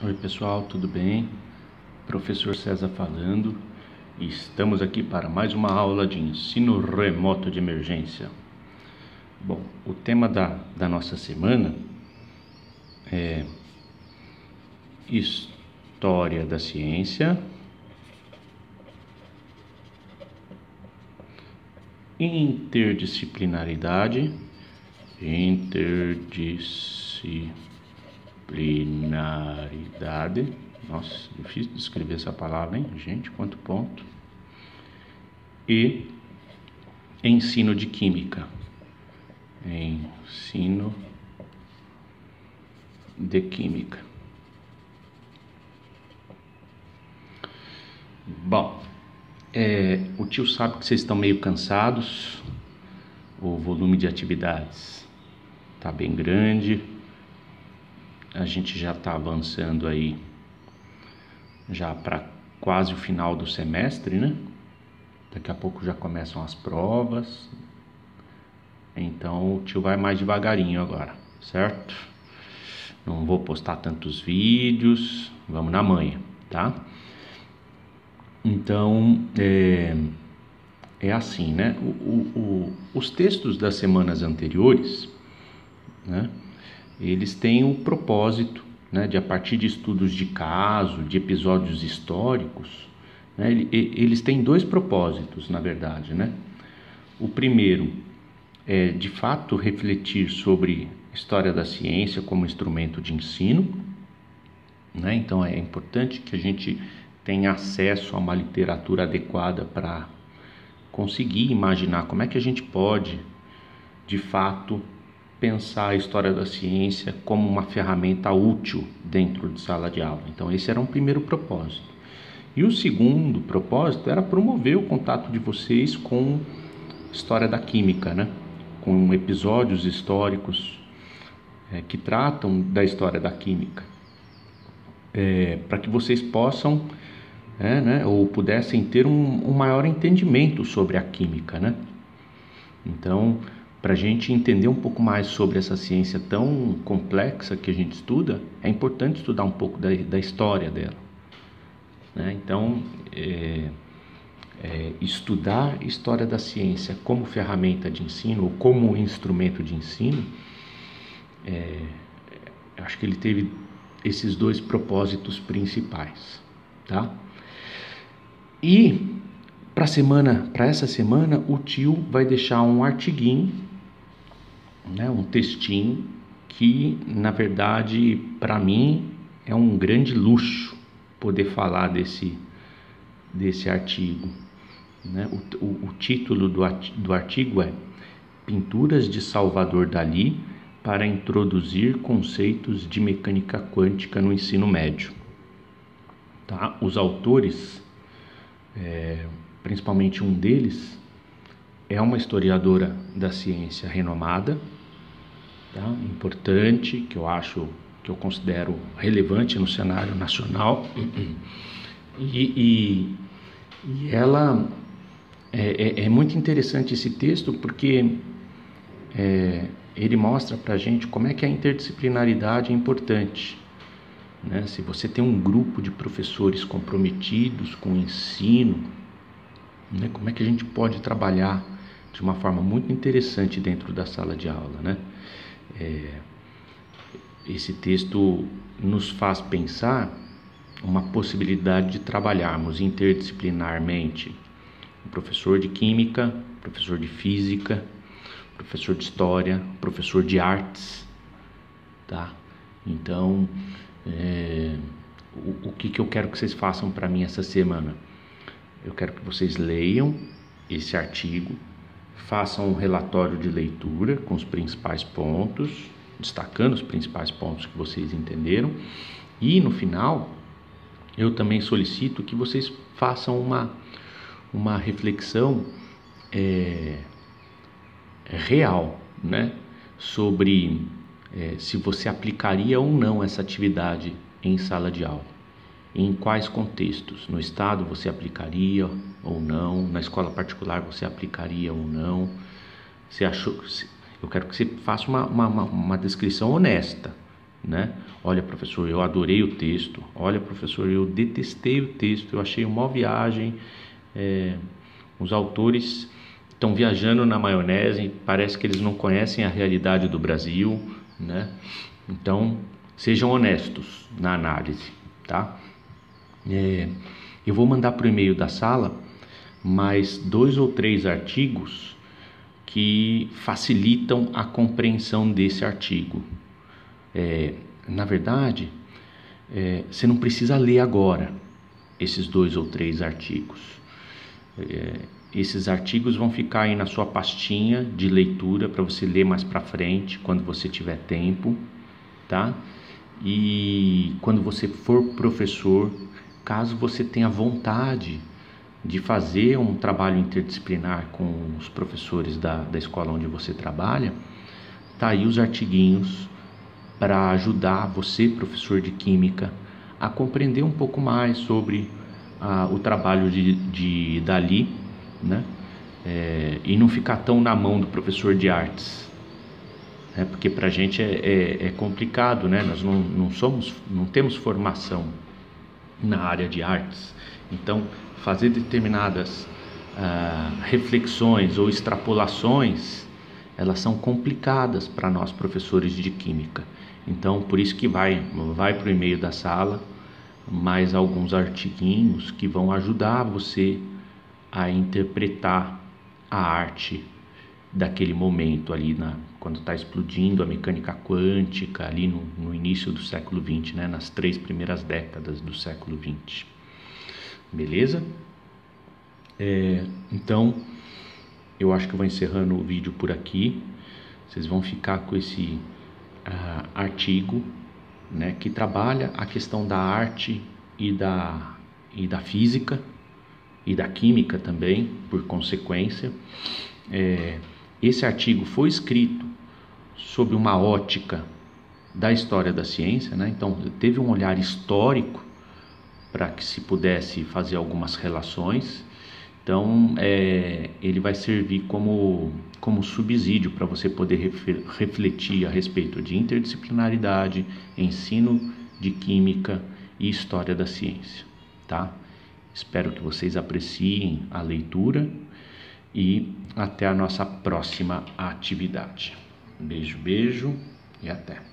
Oi pessoal, tudo bem? Professor César falando e estamos aqui para mais uma aula de ensino remoto de emergência. Bom, o tema da nossa semana é História da Ciência, Interdisciplinaridade, nossa, difícil de escrever essa palavra, hein? Gente, quanto ponto. E ensino de química. Ensino de química. Bom, o tio sabe que vocês estão meio cansados. O volume de atividades está bem grande. A gente já está avançando aí já para quase o final do semestre, né? Daqui a pouco já começam as provas. Então o tio vai mais devagarinho agora, certo? Não vou postar tantos vídeos, vamos na manha, tá? Então é assim, né? Os textos das semanas anteriores, né? Eles têm o propósito, né, de, a partir de estudos de caso, de episódios históricos, né, eles têm dois propósitos, na verdade, né? O primeiro é, de fato, refletir sobre a história da ciência como instrumento de ensino, né? Então é importante que a gente tenha acesso a uma literatura adequada para conseguir imaginar como é que a gente pode, de fato, pensar a história da ciência como uma ferramenta útil dentro de sala de aula. Então esse era um primeiro propósito. E o segundo propósito era promover o contato de vocês com história da química, né? Com episódios históricos que tratam da história da química, para que vocês possam, né, ou pudessem ter um maior entendimento sobre a química, né? Então, para a gente entender um pouco mais sobre essa ciência tão complexa que a gente estuda, é importante estudar um pouco da história dela, né? Então, estudar a história da ciência como ferramenta de ensino ou como instrumento de ensino, acho que ele teve esses dois propósitos principais, tá? E para essa semana, o tio vai deixar um artiguinho, né, um textinho que, na verdade, para mim é um grande luxo poder falar desse artigo, né? O título do artigo é Pinturas de Salvador Dalí para introduzir conceitos de mecânica quântica no ensino médio. Tá? Os autores, principalmente um deles, é uma historiadora da ciência renomada, tá? Importante, que eu considero relevante no cenário nacional, e ela é muito interessante esse texto porque ele mostra para a gente como é que a interdisciplinaridade é importante, né? Se você tem um grupo de professores comprometidos com o ensino, né, como é que a gente pode trabalhar de uma forma muito interessante dentro da sala de aula, né? Esse texto nos faz pensar uma possibilidade de trabalharmos interdisciplinarmente um professor de química, professor de física, professor de história, professor de artes, tá? Então, o que eu quero que vocês façam para mim essa semana? Eu quero que vocês leiam esse artigo, façam um relatório de leitura com os principais pontos, destacando os principais pontos que vocês entenderam, e no final eu também solicito que vocês façam uma reflexão real, né, sobre se você aplicaria ou não essa atividade em sala de aula. Em quais contextos? No estado você aplicaria ou não? Na escola particular você aplicaria ou não? Eu quero que você faça uma descrição honesta, né? Olha, professor, eu adorei o texto. Olha, professor, eu detestei o texto. Eu achei uma viagem. Os autores estão viajando na maionese. Parece que eles não conhecem a realidade do Brasil, né? Então, sejam honestos na análise, tá? Eu vou mandar para o e-mail da sala mais 2 ou 3 artigos que facilitam a compreensão desse artigo. Na verdade, você não precisa ler agora esses 2 ou 3 artigos. Esses artigos vão ficar aí na sua pastinha de leitura para você ler mais para frente, quando você tiver tempo, tá? E quando você for professor, caso você tenha vontade de fazer um trabalho interdisciplinar com os professores da escola onde você trabalha, tá aí os artiguinhos para ajudar você, professor de Química, a compreender um pouco mais sobre o trabalho de Dalí, né? E não ficar tão na mão do professor de artes, né? Porque para a gente é complicado, né? Nós não temos formação na área de artes, então fazer determinadas reflexões ou extrapolações, elas são complicadas para nós professores de Química. Então, por isso que vai para o e-mail da sala mais alguns artiguinhos que vão ajudar você a interpretar a arte daquele momento ali, quando está explodindo a mecânica quântica, ali no início do século XX, né, nas 3 primeiras décadas do século XX. Beleza? Então, eu acho que eu vou encerrando o vídeo por aqui. Vocês vão ficar com esse artigo, né, que trabalha a questão da arte e da física e da química também, por consequência. Esse artigo foi escrito sob uma ótica da história da ciência, né? Então teve um olhar histórico para que se pudesse fazer algumas relações. Então ele vai servir como subsídio para você poder refletir a respeito de interdisciplinaridade, ensino de química e história da ciência, tá? Espero que vocês apreciem a leitura e até a nossa próxima atividade. Beijo, beijo e até.